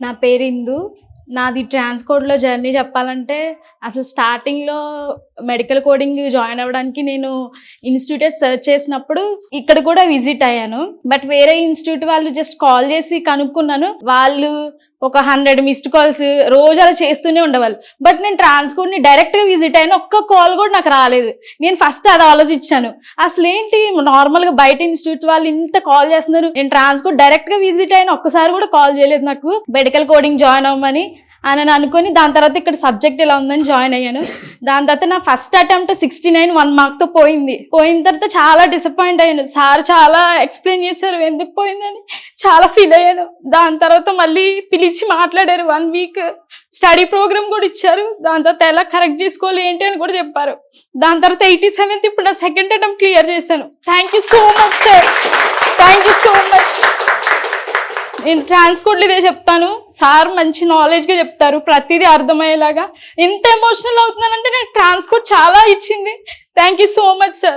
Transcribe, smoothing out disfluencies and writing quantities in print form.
నా పేరు ఇందు. నాది ట్రాన్స్‌కోడ్‌లో జర్నీ చెప్పాలంటే, అసలు స్టార్టింగ్‌లో మెడికల్ కోడింగ్ జాయిన్ అవ్వడానికి నేను ఇన్‌స్టిట్యూట్ సెర్చ్ చేసినప్పుడు ఇక్కడ కూడా విజిట్ అయ్యాను. బట్ వేరే ఇన్‌స్టిట్యూట్ వాళ్ళు జస్ట్ కాల్ చేసి కనుక్కున్నాను. వాళ్ళు ఒక 100 మిస్డ్ కాల్స్ రోజు అలా చేస్తూనే ఉండేవాళ్ళు. బట్ నేను ట్రాన్స్‌కోడ్‌ని డైరెక్ట్‌గా విజిట్ అయ్యాను. ఒక్క కాల్ కూడా నాకు రాలేదు. నేను ఫస్ట్ అది ఆలోచించాను. అసలేంటి నార్మల్‌గా బయట ఇన్‌స్టిట్యూట్ వాళ్ళు ఇంత కాల్ చేస్తున్నారు. నేను ట్రాన్స్‌కోడ్ డైరెక్ట్‌గా విజిట్ అయ్యాను. ఒక్కసారి కూడా కాల్ చేయలేదు నాకు మెడికల్ కోడింగ్ జాయిన్ అవ్వమని అని అనుకుని దాని తర్వాత ఇక్కడ సబ్జెక్ట్ ఇలా ఉందని జాయిన్ అయ్యాను. దాని తర్వాత నా ఫస్ట్ అటెంప్ట్ 69 1 మార్క్తో పోయింది. పోయిన తర్వాత చాలా డిసప్పాయింట్ అయ్యాను. సార్ చాలా ఎక్స్ప్లెయిన్ చేశారు ఎందుకు పోయిందని, చాలా ఫీల్ అయ్యాను. దాని తర్వాత మళ్ళీ పిలిచి మాట్లాడారు. 1 వీక్ స్టడీ ప్రోగ్రామ్ కూడా ఇచ్చారు. దాని తర్వాత ఎలా కరెక్ట్ చేసుకోవాలి ఏంటి అని కూడా చెప్పారు. దాని తర్వాత 87th ఇప్పుడు నా సెకండ్ అటెంప్ట్ క్లియర్ చేశాను. Thank you so much sir, thank you so much. నేను ట్రాన్స్‌కోడ్‌లో ఇదే చెప్తాను, సార్ మంచి నాలెడ్జ్గా చెప్తారు, ప్రతిదీ అర్థమయ్యేలాగా. ఎంత ఎమోషనల్ అవుతున్నానంటే నాకు ట్రాన్స్‌కోడ్ చాలా ఇచ్చింది. Thank you so much sir.